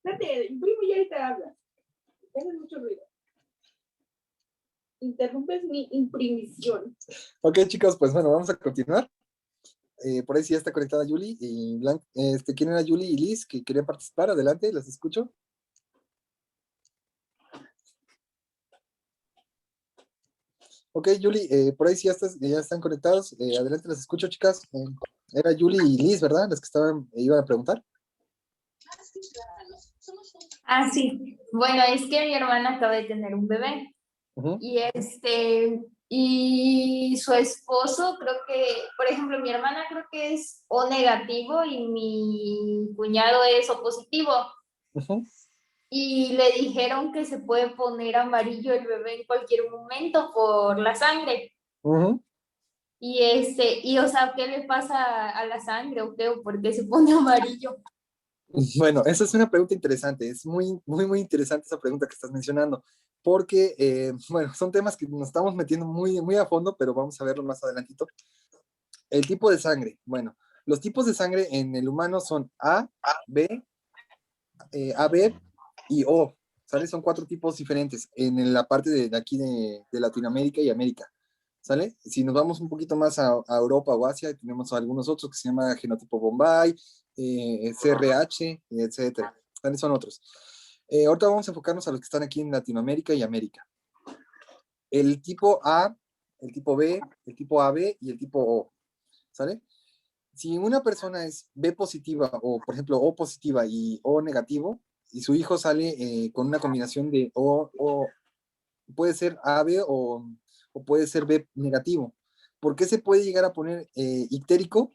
Espérate, el primo ya ahorita habla. Tienes mucho ruido. Interrumpes mi imprimición. Ok, chicos, pues bueno, vamos a continuar. Por ahí sí ya está conectada Yuli y Blanca. ¿Quién era Yuli y Liz que querían participar? Adelante, las escucho. Ok, Yuli, por ahí sí ya están conectados. Adelante, las escucho, chicas. Era Yuli y Liz, ¿verdad? Las que iban a preguntar. Ah, sí. Bueno, es que mi hermana acaba de tener un bebé. Y y su esposo, creo que, por ejemplo, mi hermana creo que es O negativo y mi cuñado es O positivo. Y le dijeron que se puede poner amarillo el bebé en cualquier momento por la sangre. Y o sea, ¿qué le pasa a la sangre o qué? ¿O por qué se pone amarillo? Bueno, esa es una pregunta interesante. Es muy, muy, muy interesante esa pregunta que estás mencionando, porque, bueno, son temas que nos estamos metiendo muy, muy a fondo, pero vamos a verlo más adelantito. El tipo de sangre. Bueno, los tipos de sangre en el humano son A, B, AB y O. ¿Sale? Son 4 tipos diferentes en la parte de aquí de Latinoamérica y América. ¿Sale? Si nos vamos un poquito más a Europa o Asia, tenemos algunos otros que se llama genotipo Bombay, CRH, etcétera. ¿Sale? Son otros. Ahorita vamos a enfocarnos a los que están aquí en Latinoamérica y América. El tipo A, el tipo B, el tipo AB y el tipo O. ¿Sale? Si una persona es B positiva o, por ejemplo, O positiva y O negativo, y su hijo sale con una combinación de O, puede ser AB o puede ser B negativo. ¿Por qué se puede llegar a poner ictérico?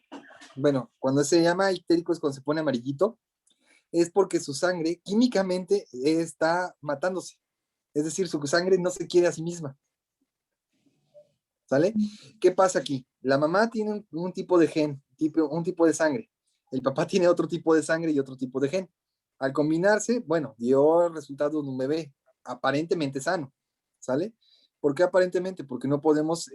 Bueno, cuando se llama ictérico es cuando se pone amarillito, es porque su sangre químicamente está matándose. Es decir, su sangre no se quiere a sí misma. ¿Sale? ¿Qué pasa aquí? La mamá tiene un tipo de gen, un tipo de sangre. El papá tiene otro tipo de sangre y otro tipo de gen. Al combinarse, bueno, dio el resultado de un bebé aparentemente sano. ¿Sale? ¿Por qué aparentemente? Porque no podemos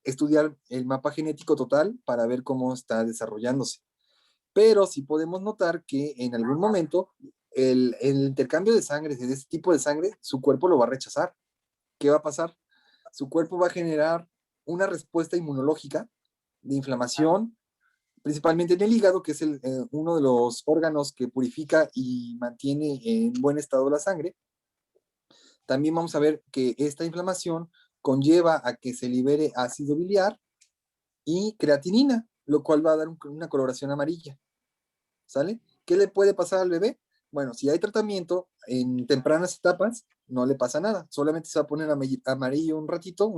estudiar el mapa genético total para ver cómo está desarrollándose. Pero sí podemos notar que en algún momento el intercambio de sangre, de este tipo de sangre, su cuerpo lo va a rechazar. ¿Qué va a pasar? Su cuerpo va a generar una respuesta inmunológica de inflamación, principalmente en el hígado, que es uno de los órganos que purifica y mantiene en buen estado la sangre. También vamos a ver que esta inflamación conlleva a que se libere ácido biliar y creatinina, lo cual va a dar una coloración amarilla. ¿Sale? ¿Qué le puede pasar al bebé? Bueno, si hay tratamiento en tempranas etapas, no le pasa nada. Solamente se va a poner amarillo un ratito,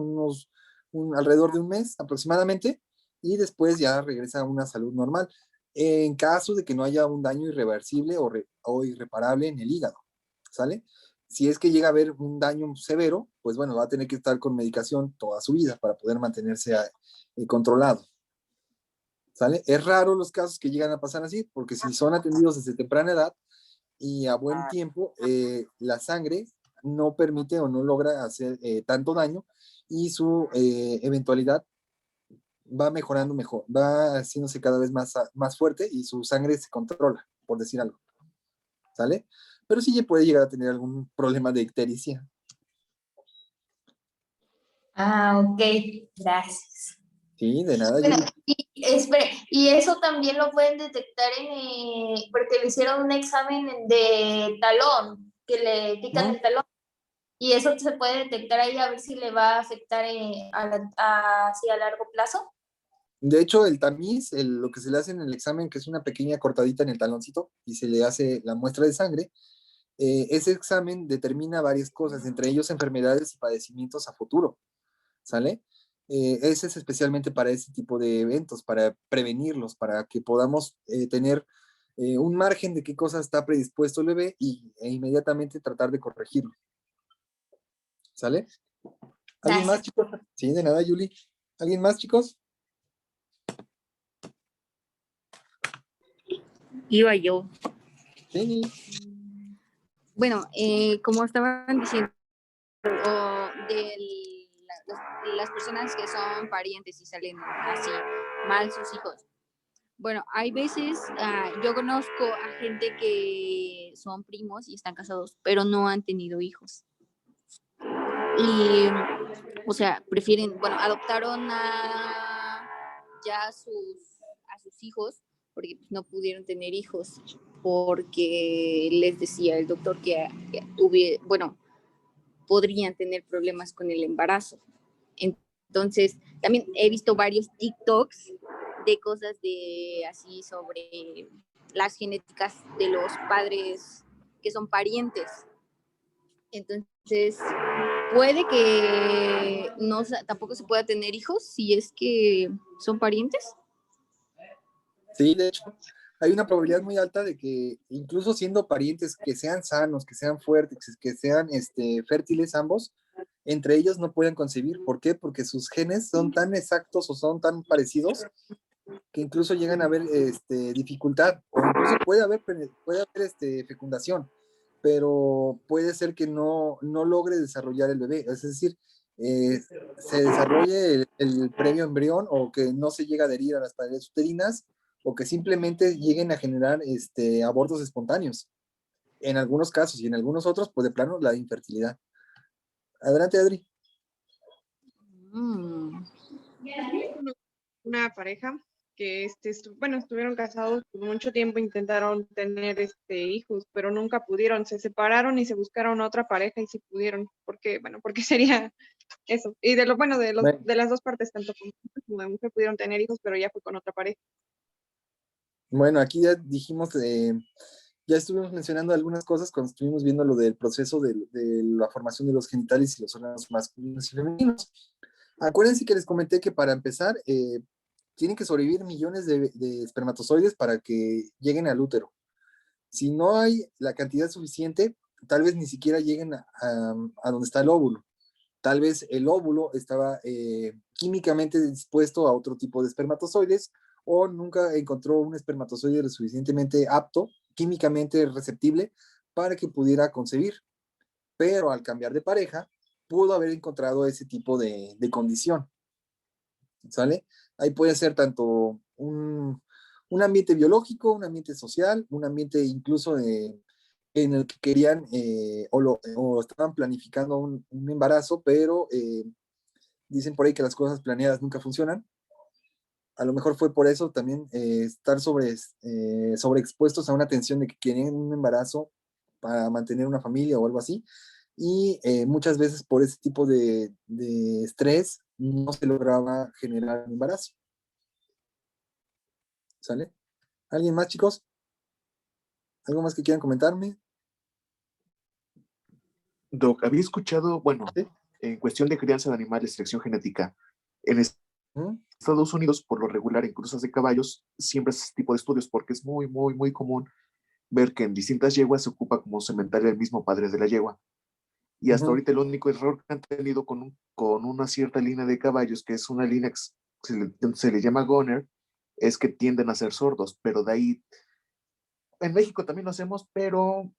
alrededor de un mes aproximadamente, y después ya regresa a una salud normal. En caso de que no haya un daño irreversible o irreparable en el hígado, ¿sale? Si es que llega a haber un daño severo, pues bueno, va a tener que estar con medicación toda su vida para poder mantenerse controlado. ¿Sale? Es raro los casos que llegan a pasar así, porque si son atendidos desde temprana edad y a buen tiempo, la sangre no permite o no logra hacer tanto daño y su eventualidad va mejorando mejor, va haciéndose cada vez más fuerte y su sangre se controla, por decir algo. ¿Sale? Pero sí puede llegar a tener algún problema de ictericia. Ah, ok, gracias. Sí, de nada. Bueno, y eso también lo pueden detectar porque le hicieron un examen de talón, que le quitan el talón, y eso se puede detectar ahí a ver si le va a afectar así a largo plazo. De hecho, el tamiz, lo que se le hace en el examen, que es una pequeña cortadita en el taloncito y se le hace la muestra de sangre, ese examen determina varias cosas, entre ellos enfermedades y padecimientos a futuro, ¿sale? Ese es especialmente para ese tipo de eventos, para prevenirlos, para que podamos tener un margen de qué cosa está predispuesto el bebé e inmediatamente tratar de corregirlo. ¿Sale? ¿Alguien más, chicos? Sí, de nada, Yuli. ¿Alguien más, chicos? Iba yo. Sí. Bueno, como estaban diciendo, las personas que son parientes y salen así mal sus hijos, Bueno, hay veces, yo conozco a gente que son primos y están casados, pero no han tenido hijos. Y, o sea, prefieren, bueno, adoptaron ya a sus hijos porque pues, no pudieron tener hijos porque les decía el doctor que bueno, podrían tener problemas con el embarazo. Entonces, también he visto varios TikToks de cosas de así sobre las genéticas de los padres que son parientes. Entonces, puede que no, tampoco se pueda tener hijos si es que son parientes. Sí, de hecho, hay una probabilidad muy alta de que incluso siendo parientes que sean sanos, que sean fuertes, que sean fértiles ambos, entre ellos no pueden concebir. ¿Por qué? Porque sus genes son tan exactos o son tan parecidos que incluso llegan a haber dificultad o incluso puede haber fecundación, pero puede ser que no logre desarrollar el bebé. Es decir, se desarrolle el previo embrión o que no se llegue a adherir a las paredes uterinas o que simplemente lleguen a generar abortos espontáneos. En algunos casos y en algunos otros, pues de plano, la infertilidad. Adelante, Adri. Mm. Una pareja que bueno, estuvieron casados por mucho tiempo, intentaron tener hijos, pero nunca pudieron, se separaron y se buscaron otra pareja y sí pudieron, porque bueno, porque sería eso. Y de lo bueno Bueno, de las dos partes, tanto como de mujer pudieron tener hijos, pero ya fue con otra pareja. bueno, aquí ya dijimos, ya estuvimos mencionando algunas cosas cuando estuvimos viendo lo del proceso de la formación de los genitales y los órganos masculinos y femeninos. Acuérdense que les comenté que para empezar, tienen que sobrevivir millones de espermatozoides para que lleguen al útero. Si no hay la cantidad suficiente, tal vez ni siquiera lleguen a donde está el óvulo. Tal vez el óvulo estaba químicamente dispuesto a otro tipo de espermatozoides o nunca encontró un espermatozoide lo suficientemente apto, químicamente receptible, para que pudiera concebir. Pero al cambiar de pareja, pudo haber encontrado ese tipo de condición. ¿Sale? Ahí puede ser tanto un ambiente biológico, un ambiente social, un ambiente incluso en el que querían o estaban planificando un embarazo, pero dicen por ahí que las cosas planeadas nunca funcionan. A lo mejor fue por eso también estar sobreexpuestos a una tensión de que querían un embarazo para mantener una familia o algo así. Y muchas veces por ese tipo de estrés no se lograba generar un embarazo. ¿Sale? ¿Alguien más, chicos? ¿Algo más que quieran comentarme? Doc, había escuchado, bueno, ¿Sí? en cuestión de crianza de animales, selección genética, en ¿Mm? Estados Unidos, por lo regular, en cruzas de caballos, siempre es ese tipo de estudios porque es muy, muy, muy común ver que en distintas yeguas se ocupa como sementario el mismo padre de la yegua. Y hasta Ujú. ahorita el único error que han tenido con una cierta línea de caballos, que es una línea que se le llama goner, es que tienden a ser sordos, pero de ahí, en México también lo hacemos, pero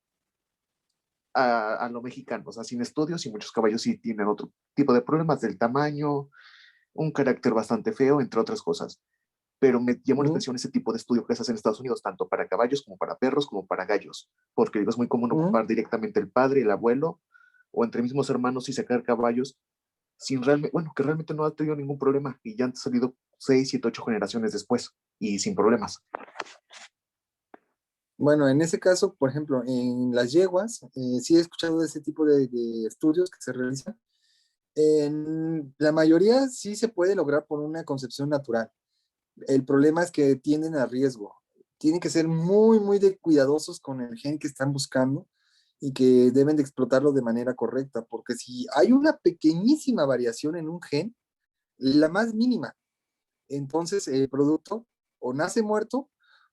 a lo mexicano, o sea, sin estudios y muchos caballos sí tienen otro tipo de problemas del tamaño, un carácter bastante feo, entre otras cosas. Pero me llamó la Ujú. atención ese tipo de estudio que se hace en Estados Unidos, tanto para caballos como para perros, como para gallos, porque digo, es muy común Ujú. ocupar directamente el padre, el abuelo, o entre mismos hermanos y sacar caballos sin realmente, bueno, que realmente no ha tenido ningún problema y ya han salido 6, 7, 8 generaciones después y sin problemas. Bueno, en ese caso, por ejemplo, en las yeguas, sí he escuchado de ese tipo de estudios que se realizan. En la mayoría sí se puede lograr por una concepción natural. El problema es que tienden a riesgo. Tienen que ser muy, muy cuidadosos con el gen que están buscando y que deben de explotarlo de manera correcta, porque si hay una pequeñísima variación en un gen, la más mínima, entonces el producto o nace muerto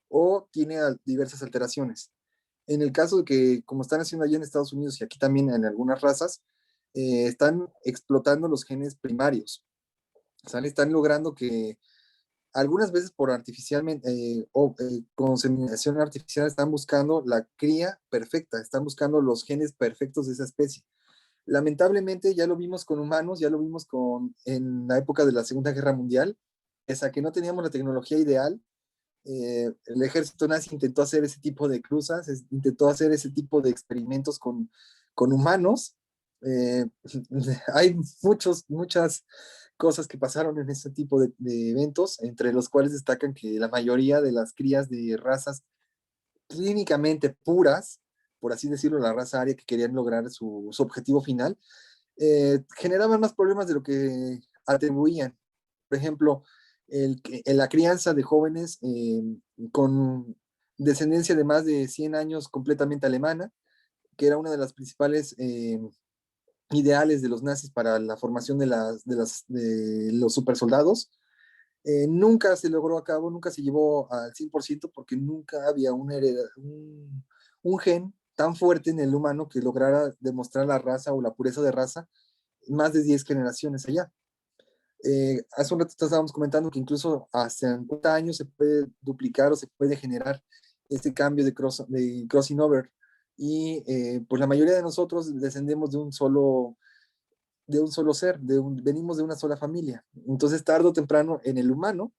o tiene diversas alteraciones. En el caso de que, como están haciendo allá en Estados Unidos y aquí también en algunas razas, están explotando los genes primarios. ¿Sale? Están logrando que algunas veces por artificialmente con seminación artificial están buscando la cría perfecta, están buscando los genes perfectos de esa especie. Lamentablemente ya lo vimos con humanos, ya lo vimos en la época de la Segunda Guerra Mundial, pese a que no teníamos la tecnología ideal, El ejército nazi intentó hacer ese tipo de cruzas, intentó hacer ese tipo de experimentos con humanos. Eh, hay muchas cosas que pasaron en ese tipo de eventos, entre los cuales destacan que la mayoría de las crías de razas clínicamente puras, por así decirlo, la raza aria que querían lograr su objetivo final, generaban más problemas de lo que atribuían. Por ejemplo, la crianza de jóvenes con descendencia de más de 100 años completamente alemana, que era una de las principales ideales de los nazis para la formación de los supersoldados. Nunca se logró a cabo, nunca se llevó al 100% porque nunca había un gen tan fuerte en el humano que lograra demostrar la raza o la pureza de raza más de 10 generaciones allá. Hace un rato estábamos comentando que incluso hasta 50 años se puede duplicar o se puede generar este cambio de crossing over. Y pues la mayoría de nosotros descendemos de un solo ser, venimos de una sola familia. Entonces, tarde o temprano, en el humano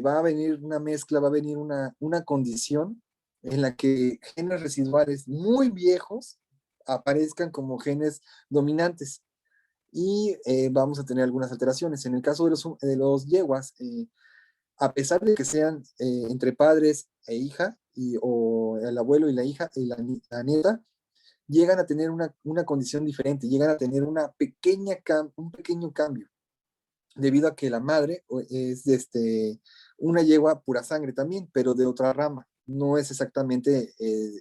va a venir una mezcla, va a venir una condición en la que genes residuales muy viejos aparezcan como genes dominantes y vamos a tener algunas alteraciones. En el caso de los yeguas, a pesar de que sean entre padres e hija, o el abuelo y la hija y la nieta, llegan a tener una condición diferente, llegan a tener un pequeño cambio, debido a que la madre es una yegua pura sangre también, pero de otra rama, no es exactamente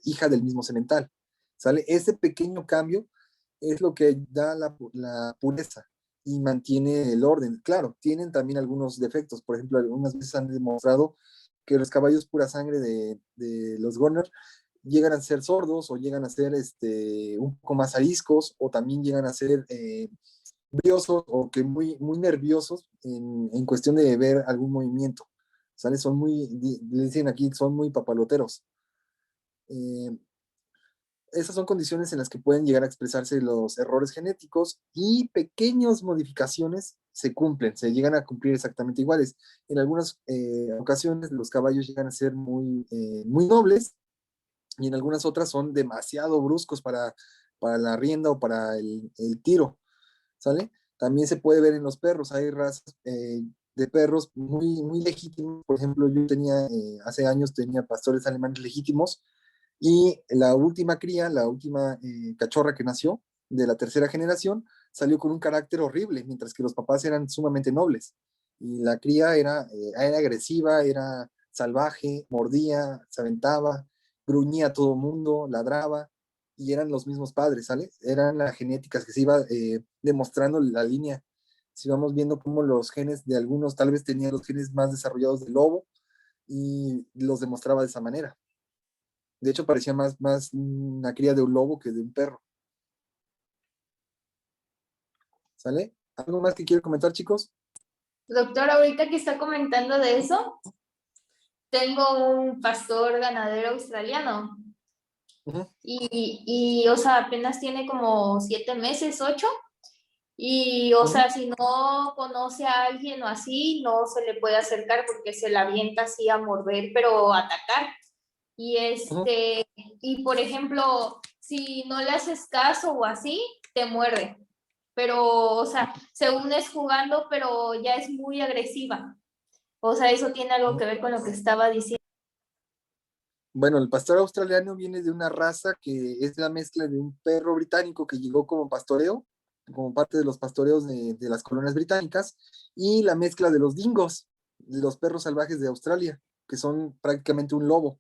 hija del mismo semental, ¿sale? Ese pequeño cambio es lo que da la pureza y mantiene el orden. Claro, tienen también algunos defectos, por ejemplo, algunas veces han demostrado que los caballos pura sangre de los Gunner llegan a ser sordos o llegan a ser un poco más ariscos o también llegan a ser briosos o que muy nerviosos en cuestión de ver algún movimiento. ¿Sale? Le dicen aquí, son muy papaloteros. Esas son condiciones en las que pueden llegar a expresarse los errores genéticos y pequeñas modificaciones se cumplen, se llegan a cumplir exactamente iguales. En algunas ocasiones los caballos llegan a ser muy nobles y en algunas otras son demasiado bruscos para la rienda o para el tiro, ¿sale? También se puede ver en los perros, hay razas de perros muy legítimos. Por ejemplo, yo hace años tenía pastores alemanes legítimos y la última cría, la última cachorra que nació de la tercera generación, salió con un carácter horrible, mientras que los papás eran sumamente nobles. Y la cría era agresiva, era salvaje, mordía, se aventaba, gruñía a todo mundo, ladraba, y eran los mismos padres, ¿sale? Eran las genéticas que se iba demostrando la línea. Si vamos viendo cómo los genes de algunos tal vez tenían los genes más desarrollados del lobo y los demostraba de esa manera. De hecho, parecía más una cría de un lobo que de un perro. ¿Sale? ¿Algo más que quiero comentar, chicos? Doctor, ahorita que está comentando de eso, tengo un pastor ganadero australiano. Uh-huh. O sea, apenas tiene como 7 meses, 8. Y, o sea, si no conoce a alguien o así, no se le puede acercar porque se la avienta así a morder, pero a atacar. Y y por ejemplo, si no le haces caso o así, te muerde. Pero, o sea, según es jugando, pero ya es muy agresiva. O sea, eso tiene algo que ver con lo que estaba diciendo. Bueno, el pastor australiano viene de una raza que es la mezcla de un perro británico que llegó como pastoreo, como parte de los pastoreos de las colonias británicas, y la mezcla de los dingos, de los perros salvajes de Australia, que son prácticamente un lobo,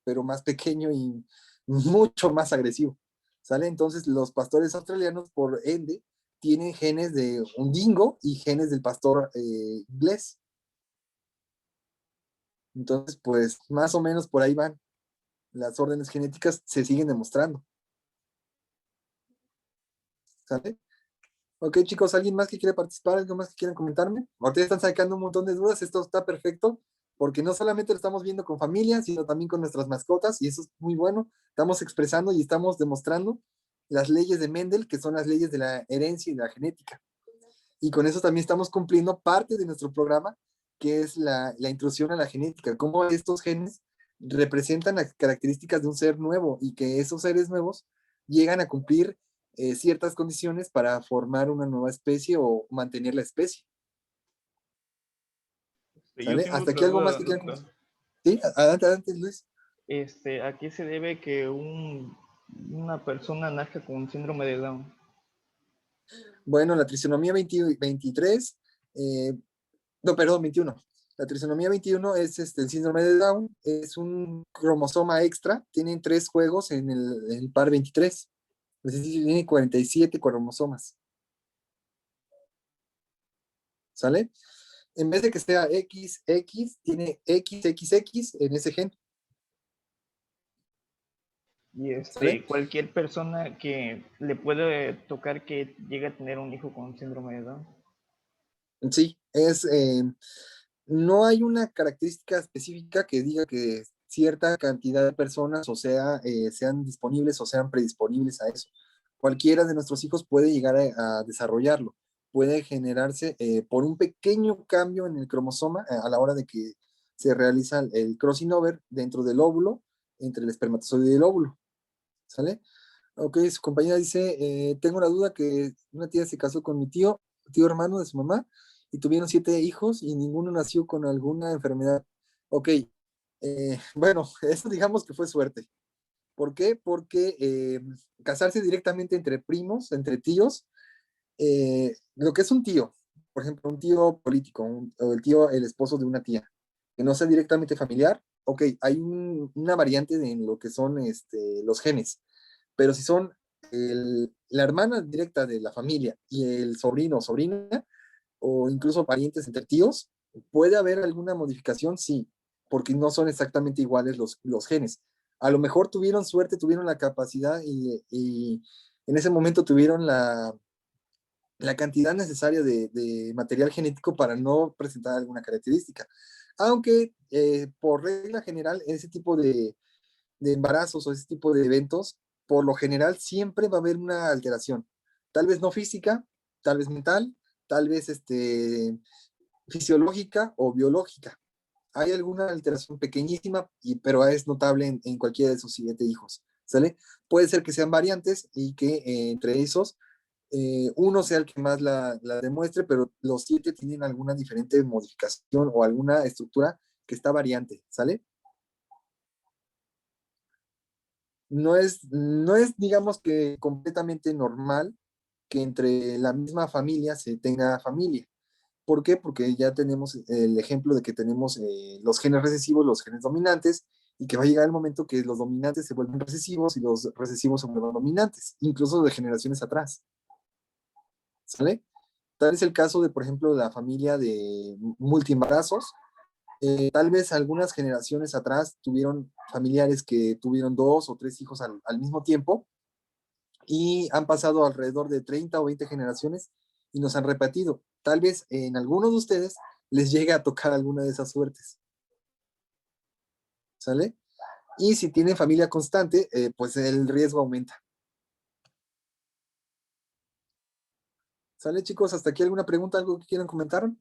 pero más pequeño y mucho más agresivo. ¿Sale? Entonces, los pastores australianos, por ende, tienen genes de un dingo y genes del pastor inglés. Entonces, pues, más o menos por ahí van. Las órdenes genéticas se siguen demostrando. ¿Sale? Ok, chicos, ¿alguien más que quiere participar? ¿Algo más que quieran comentarme? Ahorita están sacando un montón de dudas, esto está perfecto, porque no solamente lo estamos viendo con familia, sino también con nuestras mascotas, y eso es muy bueno. Estamos expresando y estamos demostrando las leyes de Mendel, que son las leyes de la herencia y de la genética. Y con eso también estamos cumpliendo parte de nuestro programa, que es la intrusión a la genética, cómo estos genes representan las características de un ser nuevo y que esos seres nuevos llegan a cumplir ciertas condiciones para formar una nueva especie o mantener la especie. Yo ¿Sale? tengo Hasta otra aquí algo más duda, que quieran doctor. comentar. Sí, adelante, Luis. ¿A qué se debe que una persona nazca con síndrome de Down? Bueno, la trisomía 23, no, perdón, 21. La trisomía 21 es el síndrome de Down, es un cromosoma extra, tienen 3 juegos en el par 23. Es decir, tiene 47 cromosomas. ¿Sale? En vez de que sea XX, tiene XXX en ese gen. Y ¿Sale? cualquier persona que le puede tocar que llegue a tener un hijo con síndrome de Down. Sí, no hay una característica específica que diga que cierta cantidad de personas, o sea, sean disponibles o sean predisponibles a eso. Cualquiera de nuestros hijos puede llegar a desarrollarlo. Puede generarse por un pequeño cambio en el cromosoma a la hora de que se realiza el crossing over dentro del óvulo, entre el espermatozoide y el óvulo. ¿Sale? Ok, su compañera dice, tengo una duda que una tía se casó con mi tío hermano de su mamá, y tuvieron 7 hijos y ninguno nació con alguna enfermedad. Ok, bueno, eso digamos que fue suerte. ¿Por qué? Porque casarse directamente entre primos, entre tíos, lo que es un tío, por ejemplo, un tío político, o el esposo de una tía, que no sea directamente familiar, ok, hay una variante en lo que son los genes, pero si son la hermana directa de la familia y el sobrino o sobrina, o incluso parientes entre tíos, puede haber alguna modificación, sí, porque no son exactamente iguales los genes. A lo mejor tuvieron suerte, tuvieron la capacidad y en ese momento tuvieron la cantidad necesaria de material genético para no presentar alguna característica. Aunque por regla general, ese tipo de embarazos o ese tipo de eventos, por lo general siempre va a haber una alteración. Tal vez no física, tal vez mental, tal vez fisiológica o biológica. Hay alguna alteración pequeñísima, pero es notable en cualquiera de sus 7 hijos. ¿Sale? Puede ser que sean variantes y que entre esos uno sea el que más la demuestre, pero los 7 tienen alguna diferente modificación o alguna estructura que está variante. ¿Sale? No es, digamos que completamente normal que entre la misma familia se tenga familia. ¿Por qué? Porque ya tenemos el ejemplo de que tenemos los genes recesivos, los genes dominantes, y que va a llegar el momento que los dominantes se vuelven recesivos y los recesivos se vuelven dominantes, incluso de generaciones atrás. ¿Sale? Tal es el caso de, por ejemplo, la familia de multiembarazos. Tal vez algunas generaciones atrás tuvieron familiares que tuvieron 2 o 3 hijos al mismo tiempo y han pasado alrededor de 30 o 20 generaciones y nos han repetido. Tal vez en algunos de ustedes les llegue a tocar alguna de esas suertes. ¿Sale? Y si tienen familia constante, pues el riesgo aumenta. ¿Sale, chicos? ¿Hasta aquí alguna pregunta, algo que quieran comentar?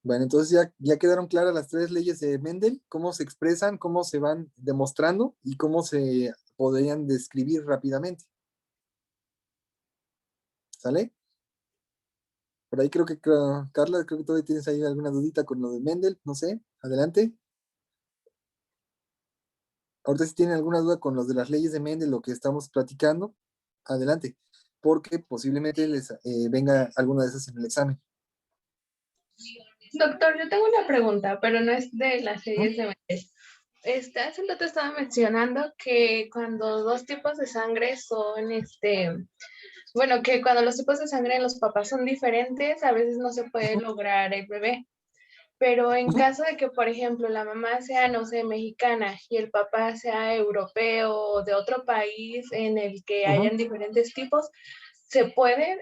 Bueno, entonces ya quedaron claras las 3 leyes de Mendel, cómo se expresan, cómo se van demostrando y cómo se podrían describir rápidamente. ¿Sale? Por ahí Carla, creo que todavía tienes ahí alguna dudita con lo de Mendel, no sé, adelante. Ahorita si tienen alguna duda con los de las leyes de Mendel, lo que estamos platicando, adelante, porque posiblemente les venga alguna de esas en el examen. Doctor, yo tengo una pregunta, pero no es de las series de Mendel. Hace un rato estaba mencionando que cuando dos tipos de sangre son, bueno, que cuando los tipos de sangre en los papás son diferentes, a veces no se puede lograr el bebé. Pero en caso de que, por ejemplo, la mamá sea, no sé, mexicana y el papá sea europeo o de otro país en el que hayan diferentes tipos, ¿se puede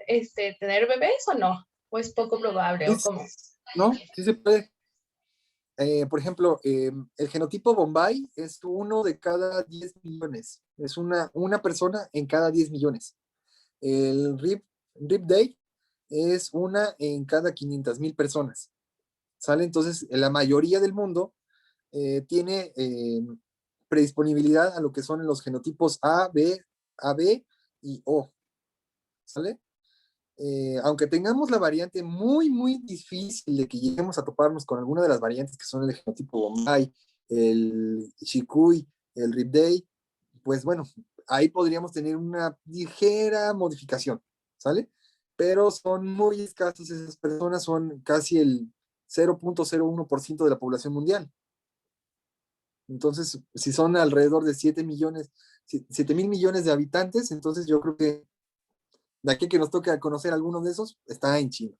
tener bebés o no? ¿O es poco probable o cómo? No, sí se puede. por ejemplo, el genotipo Bombay es uno de cada 10 millones. Es una persona en cada 10 millones. El Rip Day es una en cada 500,000 personas. ¿Sale? Entonces, la mayoría del mundo tiene predisponibilidad a lo que son los genotipos AB y O. ¿Sale? Aunque tengamos la variante muy, muy difícil de que lleguemos a toparnos con alguna de las variantes que son el genotipo Bombay, el Shikui, el Ripday, pues bueno, ahí podríamos tener una ligera modificación, ¿sale? Pero son muy escasas esas personas, son casi el 0.01% de la población mundial. Entonces, si son alrededor de 7 millones, 7 mil millones de habitantes, entonces yo creo que de aquí que nos toque conocer algunos de esos, está en China.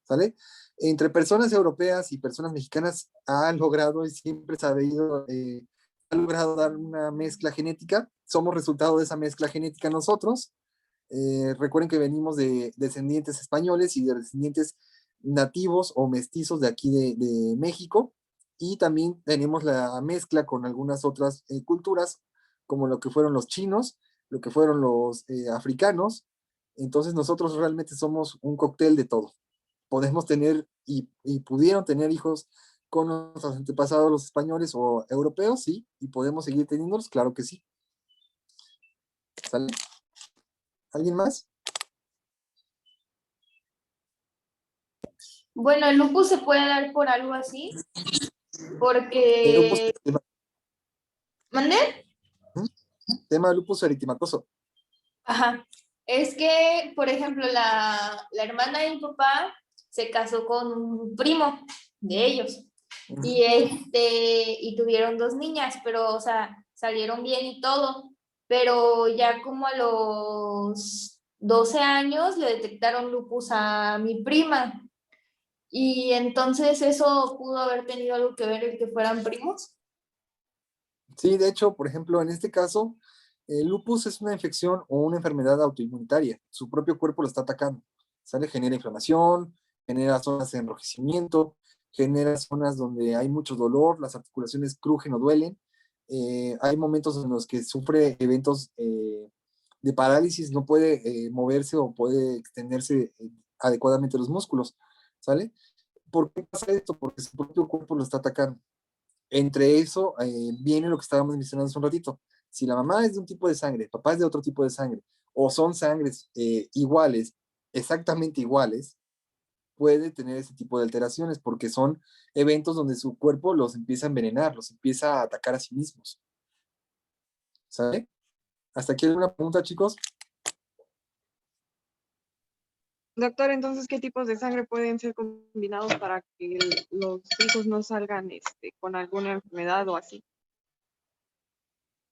¿Sale? Entre personas europeas y personas mexicanas han logrado y siempre se ha sabido, han logrado dar una mezcla genética. Somos resultado de esa mezcla genética nosotros. Recuerden que venimos de descendientes españoles y de descendientes nativos o mestizos de aquí de México. Y también tenemos la mezcla con algunas otras culturas, como lo que fueron los chinos, lo que fueron los africanos. Entonces nosotros realmente somos un cóctel de todo. Podemos tener y pudieron tener hijos con nuestros antepasados, los españoles o europeos, sí, y podemos seguir teniéndolos, claro que sí. ¿Sale? ¿Alguien más? Bueno, el lupus se puede dar por algo así, El porque... lupus, ¿Mandé? tema de lupus eritematoso. Ajá. Es que, por ejemplo, la hermana de mi papá se casó con un primo de ellos y tuvieron 2 niñas, pero, o sea, salieron bien y todo, pero ya como a los 12 años le detectaron lupus a mi prima y entonces eso pudo haber tenido algo que ver el que fueran primos. Sí, de hecho, por ejemplo, en este caso, el lupus es una infección o una enfermedad autoinmunitaria. Su propio cuerpo lo está atacando. ¿Sale? Genera inflamación, genera zonas de enrojecimiento, genera zonas donde hay mucho dolor, las articulaciones crujen o duelen. Hay momentos en los que sufre eventos de parálisis, no puede moverse o puede extenderse adecuadamente los músculos. ¿Sale? ¿Por qué pasa esto? Porque su propio cuerpo lo está atacando. Entre eso viene lo que estábamos mencionando hace un ratito. Si la mamá es de un tipo de sangre, el papá es de otro tipo de sangre, o son sangres iguales, exactamente iguales, puede tener ese tipo de alteraciones porque son eventos donde su cuerpo los empieza a envenenar, los empieza a atacar a sí mismos. ¿Sale? ¿Hasta aquí alguna pregunta, chicos? Doctor, entonces, ¿qué tipos de sangre pueden ser combinados para que los hijos no salgan con alguna enfermedad o así?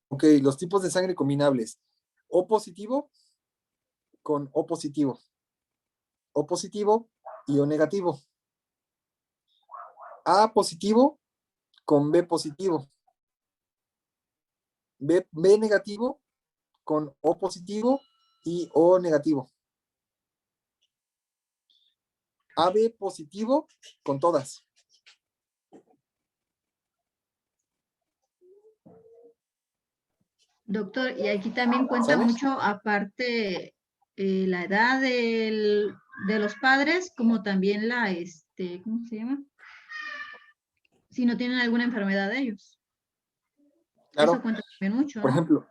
Ok, los tipos de sangre combinables. O positivo con O positivo. O positivo y O negativo. A positivo con B positivo. B negativo con O positivo y O negativo. AB positivo con todas. Doctor, y aquí también cuenta ¿Sabes? mucho, aparte, la edad de los padres, como también ¿cómo se llama? Si no tienen alguna enfermedad de ellos. Claro, Eso cuenta también mucho, por ¿no? ejemplo,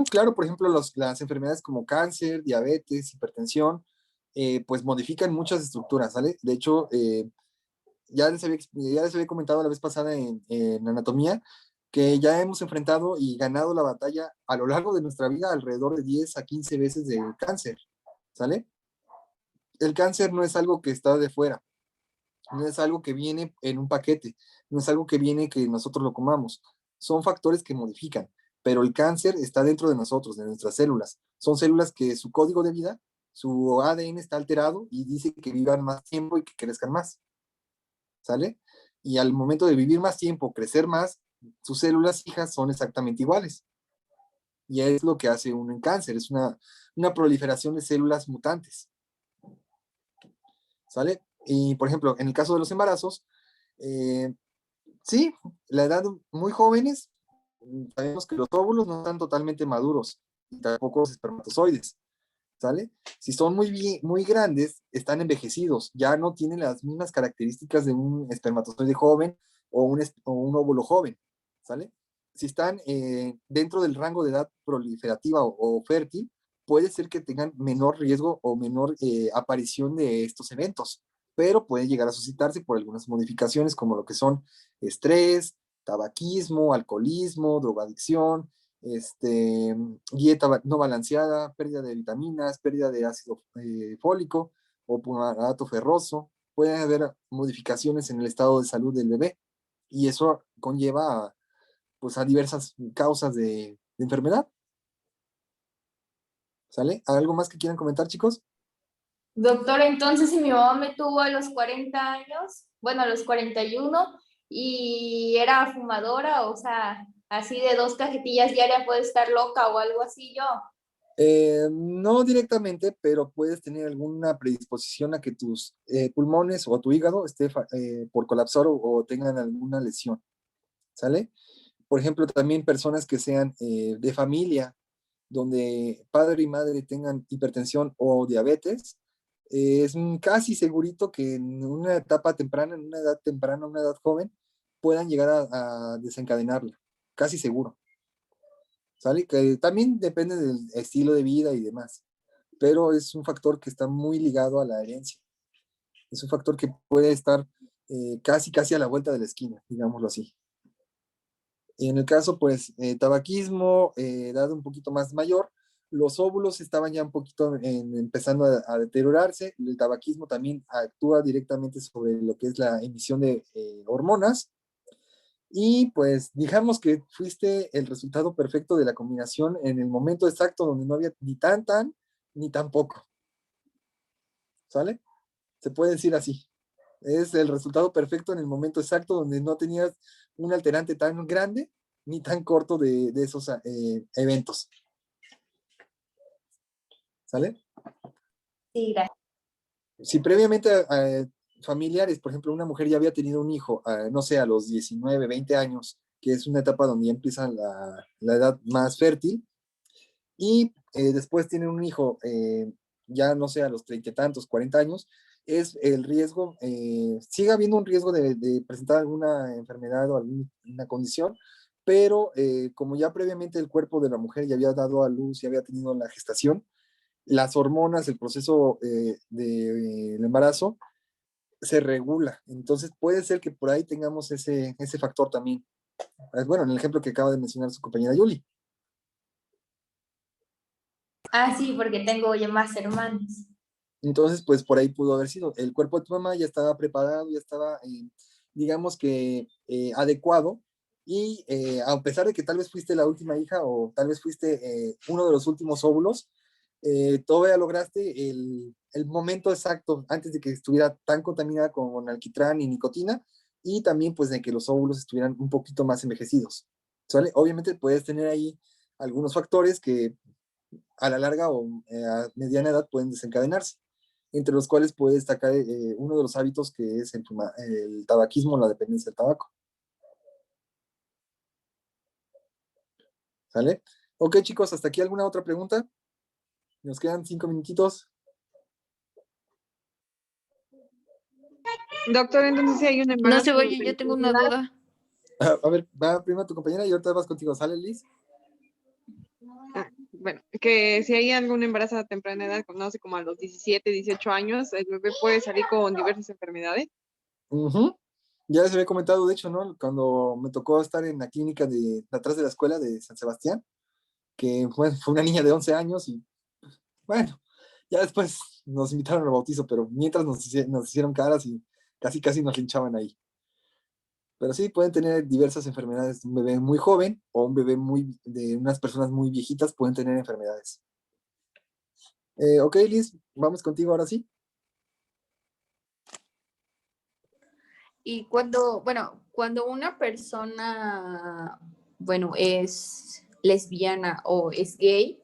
claro, por ejemplo, las enfermedades como cáncer, diabetes, hipertensión, pues modifican muchas estructuras, ¿sale? De hecho, ya les había comentado la vez pasada en anatomía que ya hemos enfrentado y ganado la batalla a lo largo de nuestra vida alrededor de 10 a 15 veces del cáncer, ¿sale? El cáncer no es algo que está de fuera, no es algo que viene en un paquete, no es algo que viene que nosotros lo comamos, son factores que modifican, pero el cáncer está dentro de nosotros, de nuestras células. Son células que su código de vida, su ADN está alterado y dice que vivan más tiempo y que crezcan más. ¿Sale? Y al momento de vivir más tiempo, crecer más, sus células hijas son exactamente iguales. Y es lo que hace un cáncer, es una proliferación de células mutantes. ¿Sale? Y, por ejemplo, en el caso de los embarazos, Eh, sí, la edad muy jóvenes, sabemos que los óvulos no están totalmente maduros, y tampoco los espermatozoides, ¿sale? Si son muy grandes, están envejecidos, ya no tienen las mismas características de un espermatozoide joven o un óvulo joven, ¿sale? Si están dentro del rango de edad proliferativa o fértil, puede ser que tengan menor riesgo o menor aparición de estos eventos, pero puede llegar a suscitarse por algunas modificaciones como lo que son estrés, tabaquismo, alcoholismo, drogadicción, dieta no balanceada, pérdida de vitaminas, pérdida de ácido fólico o punato ferroso. Puede haber modificaciones en el estado de salud del bebé y eso conlleva pues, a diversas causas de enfermedad. ¿Sale? ¿Algo más que quieran comentar, chicos? Doctor, entonces si mi mamá me tuvo a los 40 años, bueno, a los 41, y era fumadora, o sea, así de 2 cajetillas diarias, puede estar loca o algo así yo. No directamente, pero puedes tener alguna predisposición a que tus pulmones o tu hígado esté por colapsar o tengan alguna lesión, ¿sale? Por ejemplo, también personas que sean de familia, donde padre y madre tengan hipertensión o diabetes, es casi segurito que en una etapa temprana, en una edad temprana, una edad joven, puedan llegar a desencadenarla, casi seguro. ¿Sale? Que también depende del estilo de vida y demás, pero es un factor que está muy ligado a la herencia. Es un factor que puede estar casi a la vuelta de la esquina, digámoslo así. Y en el caso, pues, tabaquismo, edad un poquito más mayor, los óvulos estaban ya un poquito empezando a deteriorarse, el tabaquismo también actúa directamente sobre lo que es la emisión de hormonas, y pues digamos que fuiste el resultado perfecto de la combinación en el momento exacto donde no había ni tan, ni tan poco. ¿Sale? Se puede decir así. Es el resultado perfecto en el momento exacto donde no tenías un alterante tan grande ni tan corto de esos eventos. ¿Sale? Sí, gracias. Si previamente familiares, por ejemplo, una mujer ya había tenido un hijo, no sé, a los 19, 20 años, que es una etapa donde ya empieza la edad más fértil, y después tienen un hijo, ya no sé, a los 30 y tantos, 40 años, es el riesgo, sigue habiendo un riesgo de presentar alguna enfermedad o alguna condición, pero como ya previamente el cuerpo de la mujer ya había dado a luz, ya había tenido la gestación, las hormonas, el proceso del embarazo se regula. Entonces puede ser que por ahí tengamos ese factor también. Bueno, en el ejemplo que acaba de mencionar su compañera Yuli. Ah, sí, porque tengo ya más hermanos. Entonces, pues por ahí pudo haber sido. El cuerpo de tu mamá ya estaba preparado, ya estaba, digamos que, adecuado. Y a pesar de que tal vez fuiste la última hija o tal vez fuiste uno de los últimos óvulos, todavía lograste el momento exacto antes de que estuviera tan contaminada con alquitrán y nicotina y también pues de que los óvulos estuvieran un poquito más envejecidos. ¿Sale? Obviamente puedes tener ahí algunos factores que a la larga o a mediana edad pueden desencadenarse, entre los cuales puede destacar uno de los hábitos que es el tabaquismo, la dependencia del tabaco. ¿Sale? Ok, chicos, hasta aquí alguna otra pregunta. Nos quedan 5 minutitos. Doctor, entonces si hay un No embarazo. se vaya, yo tengo una duda. A ver, va primero tu compañera y ahorita vas contigo. ¿Sale, Liz? Bueno, que si hay algún embarazo a temprana edad, no sé, como a los 17, 18 años, el bebé puede salir con diversas enfermedades. Ya les había comentado, de hecho, ¿no? Cuando me tocó estar en la clínica de atrás de la escuela de San Sebastián, que fue una niña de 11 años y, bueno, ya después nos invitaron al bautizo, pero mientras nos hicieron caras y casi nos linchaban ahí. Pero sí, pueden tener diversas enfermedades. Un bebé muy joven o un bebé de unas personas muy viejitas pueden tener enfermedades. Ok, Liz, vamos contigo ahora sí. Y cuando una persona, es lesbiana o es gay,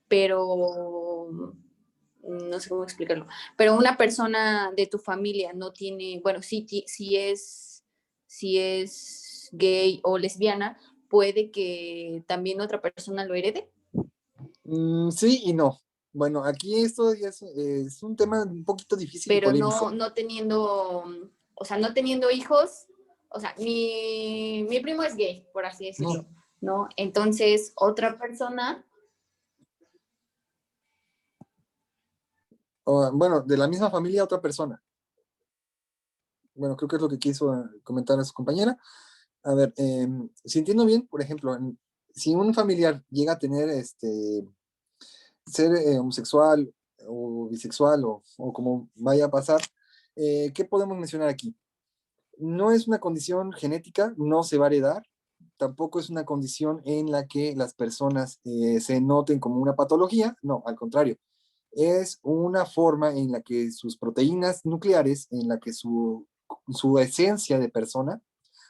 pero no sé cómo explicarlo, pero una persona de tu familia no tiene, bueno, si es gay o lesbiana, puede que también otra persona lo herede. Sí y no. Bueno, aquí esto ya es un tema un poquito difícil y Pero polémico. no teniendo, o sea, no teniendo hijos, o sea, mi primo es gay, por así decirlo, ¿no? Entonces, otra persona, Bueno, de la misma familia, otra persona. Bueno, creo que es lo que quiso comentar a su compañera. A ver, si entiendo bien, por ejemplo, si un familiar llega a tener ser homosexual o bisexual o como vaya a pasar, ¿qué podemos mencionar aquí? No es una condición genética, no se va a heredar, tampoco es una condición en la que las personas se noten como una patología, no, al contrario, es una forma en la que sus proteínas nucleares, en la que su esencia de persona,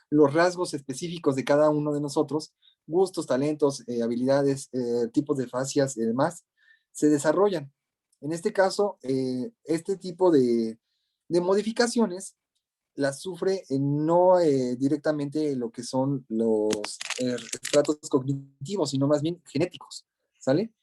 los rasgos específicos de cada uno de nosotros, gustos, talentos, habilidades, tipos de fascias y demás, se desarrollan. En este caso, este tipo de modificaciones las sufre no directamente lo que son los estratos cognitivos, sino más bien genéticos, ¿sale?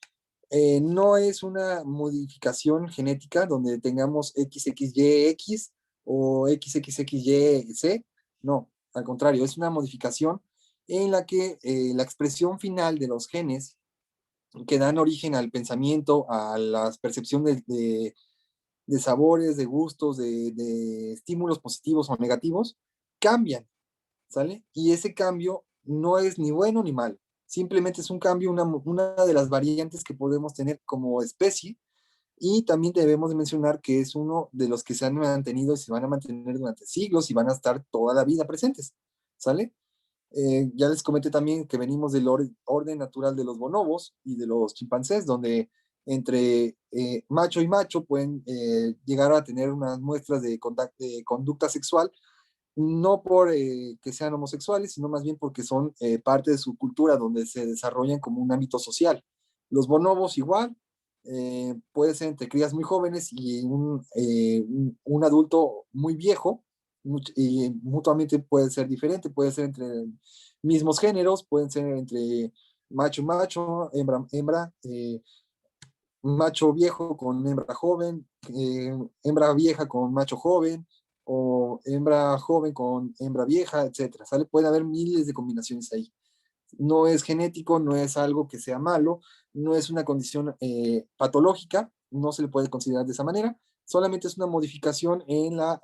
No es una modificación genética donde tengamos XXYX o XXXYC, no, al contrario, es una modificación en la que la expresión final de los genes que dan origen al pensamiento, a la percepción de sabores, de gustos, de estímulos positivos o negativos, cambian, ¿sale? Y ese cambio no es ni bueno ni malo, simplemente es un cambio, una de las variantes que podemos tener como especie, y también debemos de mencionar que es uno de los que se han mantenido y se van a mantener durante siglos y van a estar toda la vida presentes, ¿sale? Ya les comenté también que venimos del orden natural de los bonobos y de los chimpancés, donde entre macho y macho pueden llegar a tener unas muestras de conducta sexual, no por que sean homosexuales, sino más bien porque son parte de su cultura, donde se desarrollan como un ámbito social. Los bonobos igual, puede ser entre crías muy jóvenes y un adulto muy viejo, y mutuamente puede ser diferente, puede ser entre mismos géneros, pueden ser entre macho y macho, hembra, hembra, macho viejo con hembra joven, hembra vieja con macho joven, o hembra joven con hembra vieja, etcétera, ¿sale? Puede haber miles de combinaciones ahí. No es genético, no es algo que sea malo, no es una condición patológica, no se le puede considerar de esa manera, solamente es una modificación en la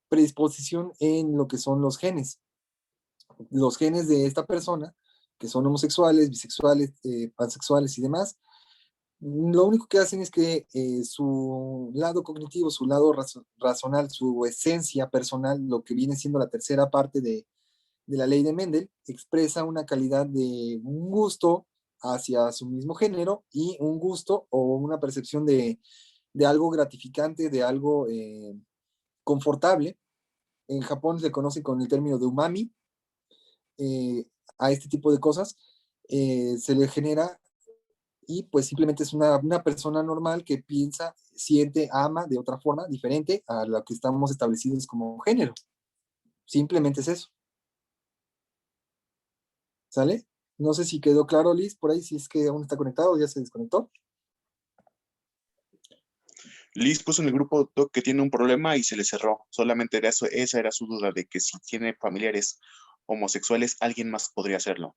predisposición en lo que son los genes. Los genes de esta persona, que son homosexuales, bisexuales, pansexuales y demás, lo único que hacen es que su lado cognitivo, su lado razonal, su esencia personal, lo que viene siendo la tercera parte de la ley de Mendel, expresa una calidad de un gusto hacia su mismo género y un gusto o una percepción de algo gratificante, de algo confortable. En Japón se conoce con el término de umami, eh, a este tipo de cosas, se le genera y pues simplemente es una persona normal que piensa, siente, ama de otra forma diferente a la que estamos establecidos como género. Simplemente es eso. ¿Sale? No sé si quedó claro, Liz, por ahí, si es que aún está conectado o ya se desconectó. Liz puso en el grupo Doc, que tiene un problema y se le cerró. Solamente era eso, esa era su duda de que si tiene familiares homosexuales, alguien más podría hacerlo.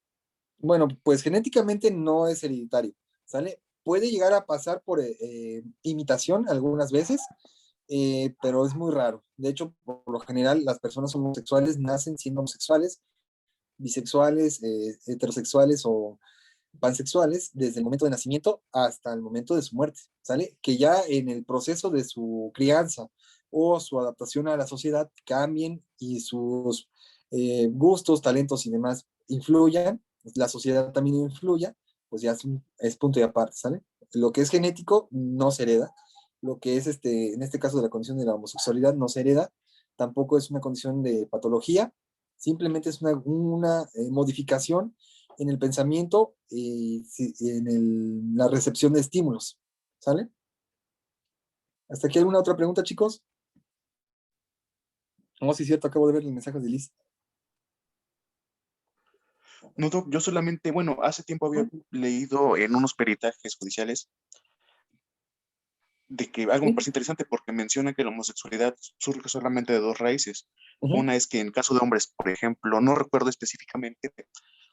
Bueno, pues genéticamente no es hereditario, ¿sale? Puede llegar a pasar por imitación algunas veces, pero es muy raro. De hecho, por lo general, las personas homosexuales nacen siendo homosexuales, bisexuales, heterosexuales o pansexuales desde el momento de nacimiento hasta el momento de su muerte, ¿sale? Que ya en el proceso de su crianza o su adaptación a la sociedad cambien y sus gustos, talentos y demás influyan, la sociedad también influya, pues ya es punto y aparte, ¿sale? Lo que es genético no se hereda, lo que es en este caso de la condición de la homosexualidad no se hereda, tampoco es una condición de patología, simplemente es una modificación en el pensamiento y en la recepción de estímulos, ¿sale? ¿Hasta aquí alguna otra pregunta, chicos? No, sí es cierto, acabo de ver los mensajes de Liz. No, Doc, yo solamente, bueno, hace tiempo había leído en unos peritajes judiciales de que algo me Sí. parece interesante porque menciona que la homosexualidad surge solamente de dos raíces. Ujú. Una es que en caso de hombres, por ejemplo, no recuerdo específicamente,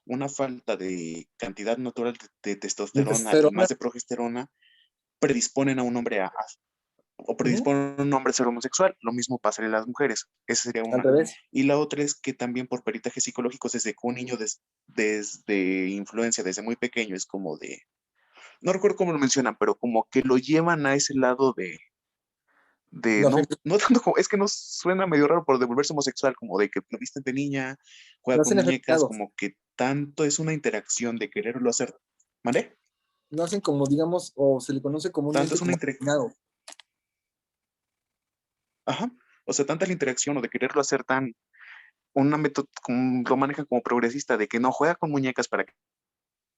una falta de cantidad natural de De testosterona y testosterona. más de progesterona predisponen a un hombre o Ujú. predisponen a un hombre a ser homosexual. Lo mismo pasa en las mujeres. Esa sería Al una. revés. Y la otra es que también por peritajes psicológicos, desde que un niño desde influencia, desde muy pequeño, es como de, no recuerdo cómo lo mencionan, pero como que lo llevan a ese lado La no, fe- no tanto como, es que no suena medio raro por devolverse homosexual, como de que lo viste de niña, juega con Nacen muñecas, afectados. como que tanto es una interacción de quererlo hacer, ¿vale? Nacen como, digamos, o se le conoce Tanto comúnmente es una como interacción, asignado. ajá, o sea, tanta la interacción o de quererlo hacer tan, una método, lo manejan como progresista, de que no juega con muñecas para que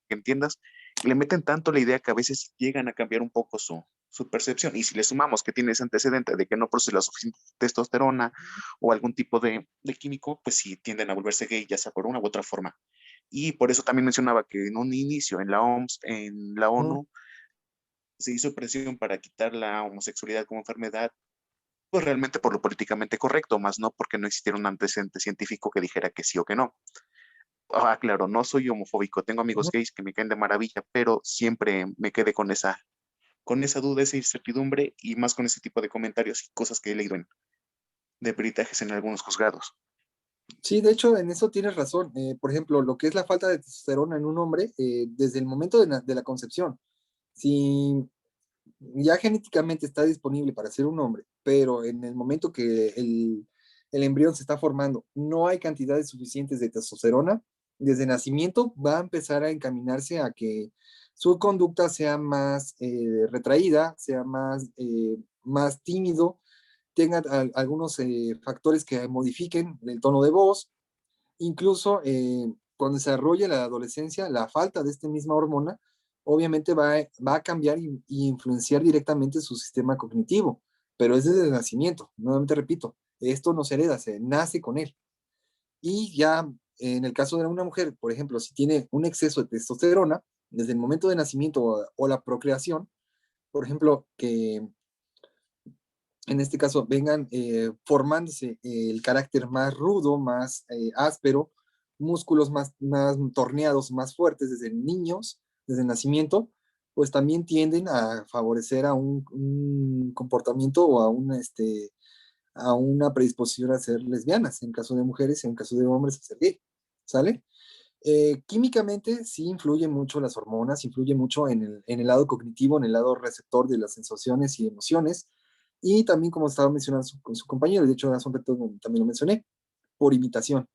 entiendas, y le meten tanto la idea que a veces llegan a cambiar un poco su percepción. Y si le sumamos que tiene ese antecedente de que no produce la suficiente testosterona o algún tipo de químico, pues sí tienden a volverse gay, ya sea por una u otra forma. Y por eso también mencionaba que en un inicio en la OMS, en la Ujú. ONU, se hizo presión para quitar la homosexualidad como enfermedad, pues realmente por lo políticamente correcto, más no porque no existiera un antecedente científico que dijera que sí o que no. Ah, claro, no soy homofóbico, tengo amigos Ujú. gays que me caen de maravilla, pero siempre me quedé con esa duda, esa incertidumbre y más con ese tipo de comentarios y cosas que he leído de peritajes en algunos juzgados. Sí, de hecho, en eso tienes razón. Por ejemplo, lo que es la falta de testosterona en un hombre, desde el momento de la concepción, si ya genéticamente está disponible para ser un hombre, pero en el momento que el embrión se está formando, no hay cantidades suficientes de testosterona, desde nacimiento va a empezar a encaminarse a que su conducta sea más retraída, sea más tímido, tenga algunos factores que modifiquen el tono de voz, incluso cuando se desarrolla la adolescencia, la falta de esta misma hormona obviamente va a cambiar y influenciar directamente su sistema cognitivo, pero es desde el nacimiento, nuevamente repito, esto no se hereda, se nace con él. Y ya en el caso de una mujer, por ejemplo, si tiene un exceso de testosterona, desde el momento de nacimiento o la procreación, por ejemplo, que en este caso vengan formándose el carácter más rudo, más áspero, músculos más torneados, más fuertes desde niños, desde el nacimiento, pues también tienden a favorecer a un comportamiento o a una predisposición a ser lesbianas, en caso de mujeres, en caso de hombres a ser gay, ¿sale? Químicamente sí influyen mucho las hormonas, influye mucho en el lado cognitivo, en el lado receptor de las sensaciones y emociones, y también como estaba mencionando con su compañero, de hecho hace un rato también lo mencioné, por imitación,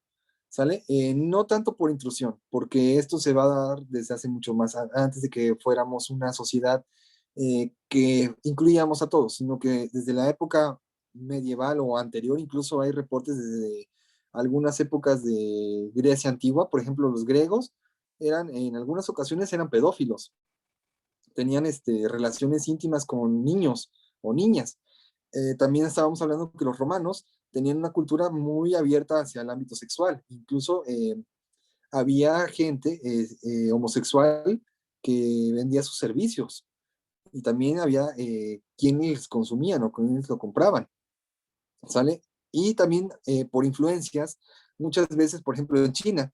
¿sale? No tanto por intrusión, porque esto se va a dar desde hace mucho más antes de que fuéramos una sociedad que incluíamos a todos, sino que desde la época medieval o anterior, incluso hay reportes desde algunas épocas de Grecia antigua, por ejemplo, los griegos en algunas ocasiones eran pedófilos, tenían relaciones íntimas con niños o niñas. También estábamos hablando que los romanos tenían una cultura muy abierta hacia el ámbito sexual. Incluso había gente homosexual que vendía sus servicios y también había quienes consumían o quienes lo compraban, ¿sale? Y también por influencias, muchas veces, por ejemplo, en China,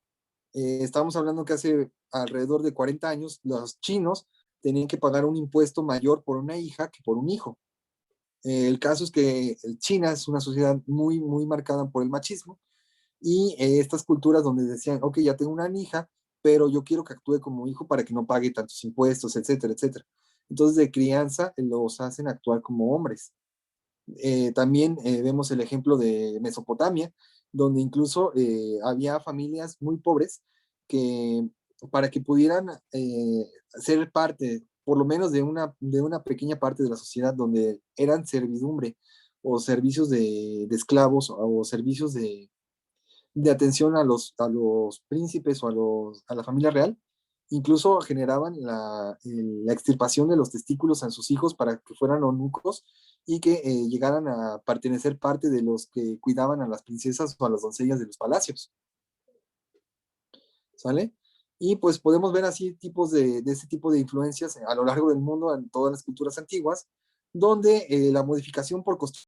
estábamos hablando que hace alrededor de 40 años los chinos tenían que pagar un impuesto mayor por una hija que por un hijo. El caso es que China es una sociedad muy, muy marcada por el machismo y estas culturas donde decían, ok, ya tengo una hija, pero yo quiero que actúe como hijo para que no pague tantos impuestos, etcétera, etcétera. Entonces, de crianza los hacen actuar como hombres. También vemos el ejemplo de Mesopotamia, donde incluso había familias muy pobres que para que pudieran ser parte, por lo menos de una pequeña parte de la sociedad donde eran servidumbre o servicios de esclavos o servicios de atención a los príncipes o a la familia real, Incluso generaban la extirpación de los testículos a sus hijos para que fueran eunucos y que llegaran a pertenecer parte de los que cuidaban a las princesas o a las doncellas de los palacios. ¿Sale? Y pues podemos ver así tipos de este tipo de influencias a lo largo del mundo en todas las culturas antiguas, donde la modificación por costumbre